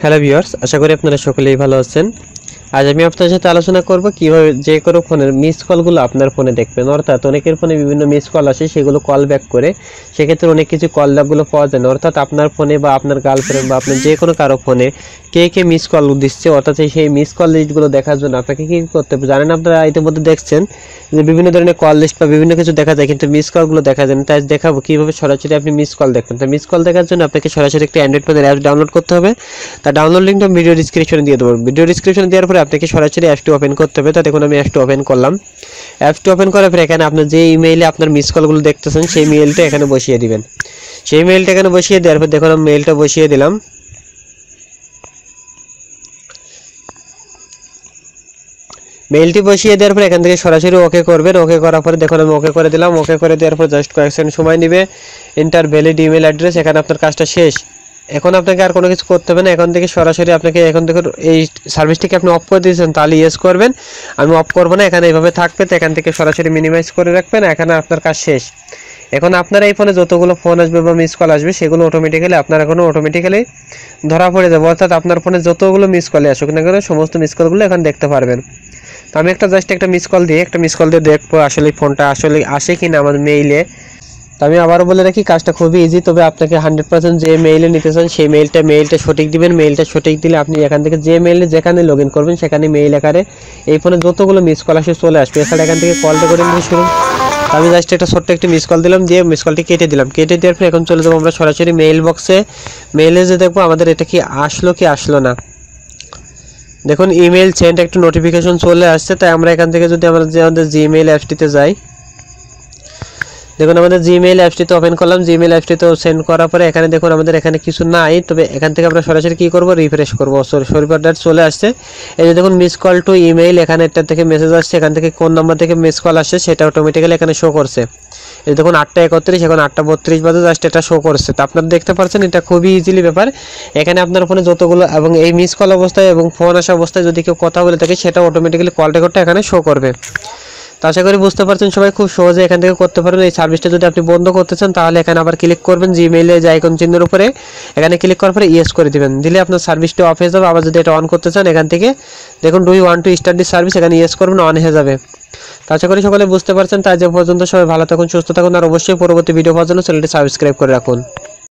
Hello viewers, আশা করি আপনারা সকলেই ভালো আছেন। আজ আমি আপনাদের সাথে আলোচনা করব কিভাবে যে কোনো ফোনের মিস কলগুলো আপনার ফোনে দেখবেন। অর্থাৎ অনেকের ফোনে বিভিন্ন মিস কল আসে, সেগুলো কল ব্যাক করে সেক্ষেত্রে অনেক কিছু কল ব্যাকগুলো পাওয়া যায় না। অর্থাৎ আপনার ফোনে বা আপনার গার্লফ্রেন্ড বা আপনার যে কোনো কারো ফোনে কে মিস কল দিচ্ছে, অর্থাৎ সেই মিস কল লিস্টগুলো দেখার জন্য আপনাকে কী করতে হবে জানেন? আপনারা ইতিমধ্যে দেখছেন যে বিভিন্ন ধরনের কল লিস্ট বা বিভিন্ন কিছু দেখা যায়, কিন্তু মিস কলগুলো দেখা যায় না। তাই দেখাবো কীভাবে সরাসরি আপনি মিস কল দেখবেন। তাই মিস কল দেখার জন্য আপনাকে সরাসরি একটা অ্যান্ড্রয়েড ফোনের অ্যাপ ডাউনলোড করতে হবে। তার ডাউনলোড লিঙ্কটা ভিডিও ডিসক্রিপশনে দিয়ে দেবো। ভিডিও ডিসক্রিপশনে দেওয়ার পরে আপনাকে সরাসরি অ্যাপটি ওপেন করতে হবে। তা দেখুন আমি অ্যাপটি ওপেন করলাম। অ্যাপটি ওপেন করার পরে এখানে আপনার যে ইমেইলে আপনার মিস কলগুলো দেখতেছেন সেই মেইলটা এখানে বসিয়ে দিবেন। সেই মেইলটা এখানে বসিয়ে দেওয়ার পর দেখুন আমি মেইলটা বসিয়ে দিলাম। মেইলটি বসিয়ে দেওয়ার পর এখান থেকে সরাসরি ওকে করবেন। ওকে করার পরে দেখুন আমি ওকে করে দিলাম। ওকে করে দেওয়ার পর জাস্ট কয়েক সেকেন্ড সময় নেবে। এন্টার ভ্যালিড ইমেল অ্যাড্রেস, এখানে আপনার কাজটা শেষ। এখন আপনাকে আর কোনো কিছু করতে হবে না। এখন থেকে সরাসরি আপনাকে এখন থেকে এই সার্ভিসটিকে আপনি অফ করে দিয়েছেন, তাহলে ইয়েস করবেন। আমি অফ করবো না, এখানে এইভাবে থাকবে। তো এখান থেকে সরাসরি মিনিমাইজ করে রাখবেন। এখানে আপনার কাজ শেষ। এখন আপনার এই ফোনে যতগুলো ফোন আসবে বা মিস কল আসবে সেগুলো অটোমেটিক্যালি আপনার এখন অটোমেটিক্যালি ধরা পড়ে যাবে। অর্থাৎ আপনার ফোনে যতগুলো মিস কলে আসুক না কেন সমস্ত মিস কলগুলো এখন দেখতে পারবেন। তো আমি জাস্ট একটা মিস কল দিয়ে দেখবো আসলে ফোনটা আসলে আসে কিনা আমার মেইলে। তো আমি আবারও বলে রাখি, কাজটা খুবই ইজি, তবে আপনাকে 100% যে মেইলে নিতে চান সেই মেইলটা সঠিক দিবেন। মেইলটা সঠিক দিলে আপনি এখান থেকে যে মেইলে যেখানে লগ ইন করবেন সেখানে মেইল আকারে এই ফোনে যতগুলো মিস কল আসে চলে আসবে। এছাড়া এখান থেকে কল রেকর্ডিং দিয়ে শুরু। আমি জাস্ট একটা ছোট্ট একটি মিস কল দিলাম, দিয়ে মিস কলটি কেটে দিলাম। কেটে দেওয়ার পর এখন চলে যাবো আমরা সরাসরি মেইল বক্সে। মেইলে যে দেখবো আমাদের এটা কি আসলো না। দেখুন ইমেল সেন্ড একটা নোটিফিকেশন চলে আসছে। তাই আমরা এখান থেকে যদি আমাদের জিমেইল অ্যাপসটিতে যাই, দেখুন আমাদের জিমেইল অ্যাপসটিতে ওপেন করলাম। জিমেইল অ্যাপসটিতে সেন্ড করার পরে এখানে দেখুন আমাদের এখানে কিছু নাই, তবে এখান থেকে আমরা সরাসরি কী করবো, রিফ্রেশ করবো। সরিপারডার চলে আসছে। এই যে দেখুন মিস কল টু ইমেইল, এখানে একটা থেকে মেসেজ আসছে। এখান থেকে কোন নাম্বার থেকে মিস কল আসছে সেটা অটোমেটিক্যালি এখানে শো করছে। এই দেখুন 8:31, এখন 8:32 বাজে, জাস্ট এটা শো করছে। তো আপনারা দেখতে পাচ্ছেন এটা খুবই ইজিলি ব্যাপার। এখানে আপনার ফোনে যতগুলো এবং এই মিস কল অবস্থায় এবং ফোন আসা অবস্থায় যদি কেউ কথা বলে থাকে সেটা অটোমেটিক্যালি কল রেকর্ডটা এখানে শো করবে। তো আশা করি বুঝতে পারছেন সবাই, খুব সহজে এখান থেকে করতে পারবেন। এই সার্ভিসটা যদি আপনি বন্ধ করতে চান তাহলে এখানে আবার ক্লিক করবেন জিমেইলে যে আইকন চিহ্নের উপরে, এখানে ক্লিক করার পরে ইয়েস করে দিবেন। দিলে আপনার সার্ভিসটা অফ হয়ে যাবে। আবার যদি এটা অন করতে চান এখান থেকে দেখুন do you want to start this service, এখানে ইয়েস করবেন, অন হয়ে যাবে। তো আশা করি সকলে বুঝতে পারছেন। তাই যে পর্যন্ত সবাই ভালো থাকুন, সুস্থ থাকুন, আর অবশ্যই পরবর্তী ভিডিও পাওয়ার জন্য চ্যানেলটি সাবস্ক্রাইব করে রাখুন।